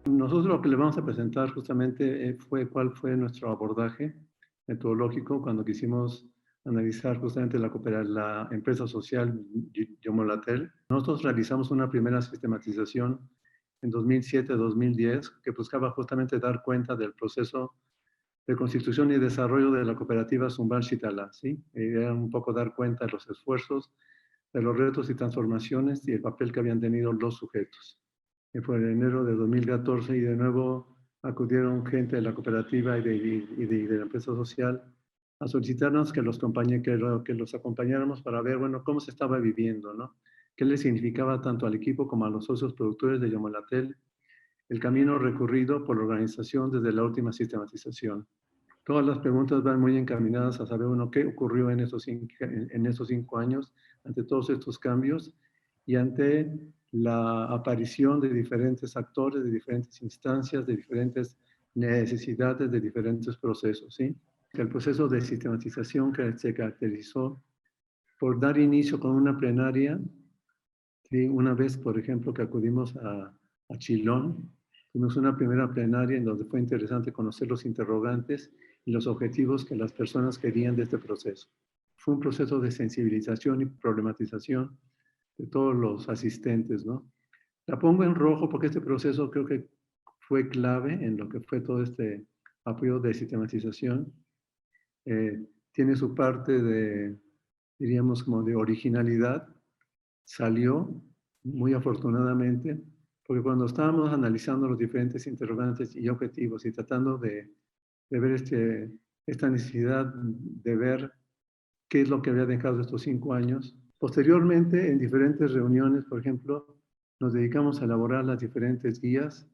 Nosotros lo que le vamos a presentar justamente fue cuál fue nuestro abordaje metodológico cuando quisimos analizar justamente la empresa social Yomolatel. Nosotros realizamos una primera sistematización en 2007-2010 que buscaba justamente dar cuenta del proceso de constitución y desarrollo de la cooperativa Zumbal Chitala, ¿sí? Era un poco dar cuenta de los esfuerzos, de los retos y transformaciones y el papel que habían tenido los sujetos. Fue en enero de 2014 y de nuevo acudieron gente de la cooperativa y de la empresa social a solicitarnos que los acompañáramos para ver, bueno, cómo se estaba viviendo, ¿no? ¿Qué le significaba tanto al equipo como a los socios productores de Yomolatel el camino recorrido por la organización desde la última sistematización? Todas las preguntas van muy encaminadas a saber, uno, qué ocurrió en esos 5 años ante todos estos cambios y ante la aparición de diferentes actores, de diferentes instancias, de diferentes necesidades, de diferentes procesos, ¿sí? El proceso de sistematización que se caracterizó por dar inicio con una plenaria, ¿sí? Una vez, por ejemplo, que acudimos a Chilón, tuvimos una primera plenaria en donde fue interesante conocer los interrogantes y los objetivos que las personas querían de este proceso. Fue un proceso de sensibilización y problematización de todos los asistentes, ¿no? La pongo en rojo porque este proceso creo que fue clave en lo que fue todo este apoyo de sistematización. Tiene su parte de, diríamos, como de originalidad. Salió muy afortunadamente, porque cuando estábamos analizando los diferentes interrogantes y objetivos y tratando de ver esta necesidad de ver qué es lo que había dejado estos 5 años, posteriormente en diferentes reuniones, por ejemplo, nos dedicamos a elaborar las diferentes guías,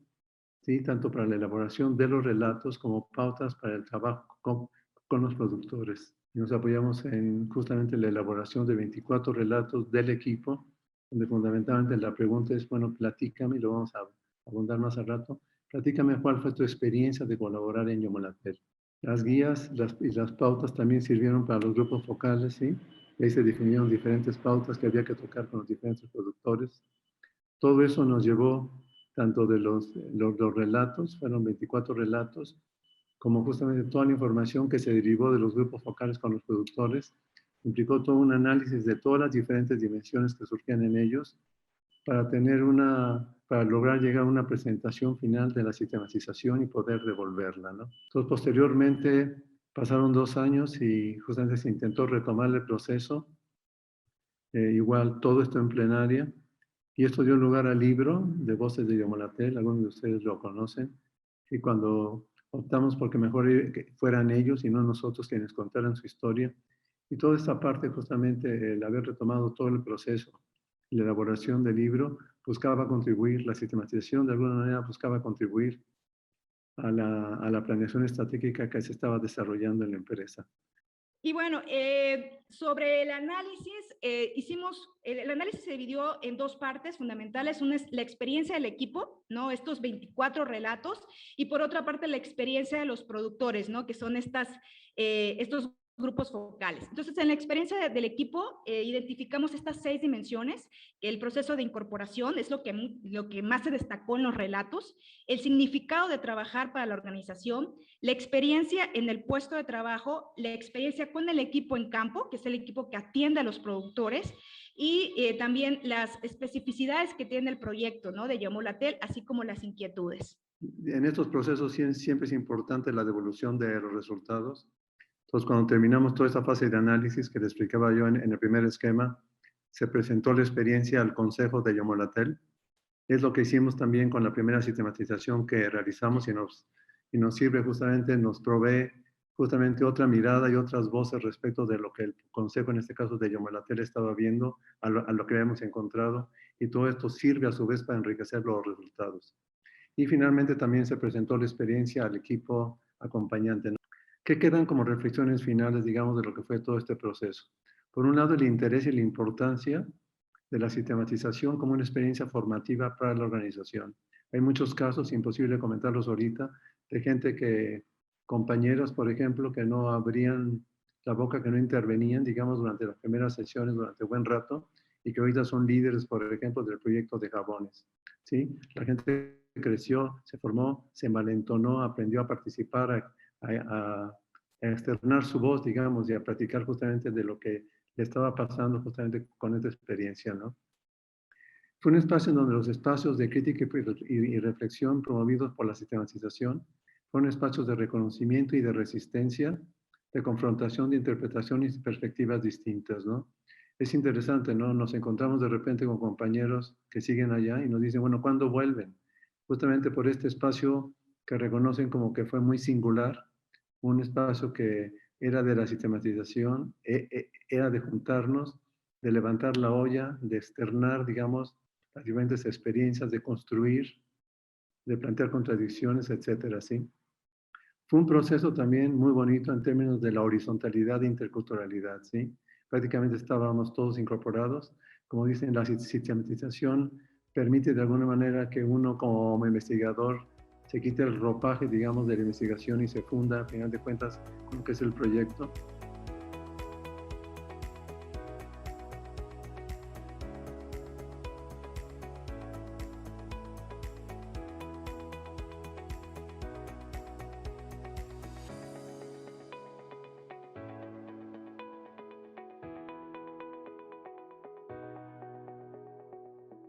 ¿sí? Tanto para la elaboración de los relatos como pautas para el trabajo con los productores. Y nos apoyamos en justamente la elaboración de 24 relatos del equipo, donde fundamentalmente la pregunta es, bueno, platícame, y lo vamos a abundar más al rato, platícame cuál fue tu experiencia de colaborar en Yomolatel. Las guías y las pautas también sirvieron para los grupos focales, ¿sí? Y ahí se definieron diferentes pautas que había que tocar con los diferentes productores. Todo eso nos llevó tanto de los relatos, fueron 24 relatos, como justamente toda la información que se derivó de los grupos focales con los productores, implicó todo un análisis de todas las diferentes dimensiones que surgían en ellos para lograr llegar a una presentación final de la sistematización y poder devolverla, ¿no? Entonces, posteriormente, pasaron 2 años y justamente se intentó retomar el proceso, igual todo esto en plenaria, y esto dio lugar al libro de Voces de Yomolatel, algunos de ustedes lo conocen, y cuando optamos porque mejor que fueran ellos y no nosotros quienes contaran su historia, y toda esta parte justamente, el haber retomado todo el proceso, la elaboración del libro, buscaba contribuir, la sistematización de alguna manera buscaba contribuir a la planeación estratégica que se estaba desarrollando en la empresa. Y bueno, sobre el análisis, el análisis se dividió en dos partes fundamentales. Una es la experiencia del equipo, ¿no? Estos 24 relatos, y por otra parte la experiencia de los productores, ¿no? Que son estos grupos focales. Entonces, en la experiencia del equipo, identificamos estas 6 dimensiones, que el proceso de incorporación es lo que más se destacó en los relatos, el significado de trabajar para la organización, la experiencia en el puesto de trabajo, la experiencia con el equipo en campo, que es el equipo que atiende a los productores, y también las especificidades que tiene el proyecto, ¿no? De Yomolatel, así como las inquietudes. En estos procesos siempre es importante la devolución de los resultados. Entonces, cuando terminamos toda esta fase de análisis que le explicaba yo en el primer esquema, se presentó la experiencia al Consejo de Yomolatel. Es lo que hicimos también con la primera sistematización que realizamos y nos sirve justamente, nos provee justamente otra mirada y otras voces respecto de lo que el Consejo, en este caso de Yomolatel, estaba viendo, a lo que habíamos encontrado, y todo esto sirve a su vez para enriquecer los resultados. Y finalmente también se presentó la experiencia al equipo acompañante, ¿no? ¿Qué quedan como reflexiones finales, digamos, de lo que fue todo este proceso? Por un lado, el interés y la importancia de la sistematización como una experiencia formativa para la organización. Hay muchos casos, imposible comentarlos ahorita, de gente compañeros, por ejemplo, que no abrían la boca, que no intervenían, digamos, durante las primeras sesiones, durante buen rato, y que ahorita son líderes, por ejemplo, del proyecto de jabones, ¿sí? La gente creció, se formó, se malentonó, aprendió a participar, a externar su voz, digamos, y a platicar justamente de lo que le estaba pasando justamente con esta experiencia, ¿no? Fue un espacio en donde los espacios de crítica y reflexión promovidos por la sistematización fueron espacios de reconocimiento y de resistencia, de confrontación de interpretaciones y perspectivas distintas, ¿no? Es interesante, ¿no? Nos encontramos de repente con compañeros que siguen allá y nos dicen, bueno, ¿cuándo vuelven? Justamente por este espacio que reconocen como que fue muy singular, un espacio que era de la sistematización, era de juntarnos, de levantar la olla, de externar, digamos, las diferentes experiencias, de construir, de plantear contradicciones, etcétera, ¿sí? Fue un proceso también muy bonito en términos de la horizontalidad e interculturalidad, ¿sí? Prácticamente estábamos todos incorporados. Como dicen, la sistematización permite de alguna manera que uno como investigador se quite el ropaje, digamos, de la investigación y se funda, a final de cuentas, con lo que es el proyecto.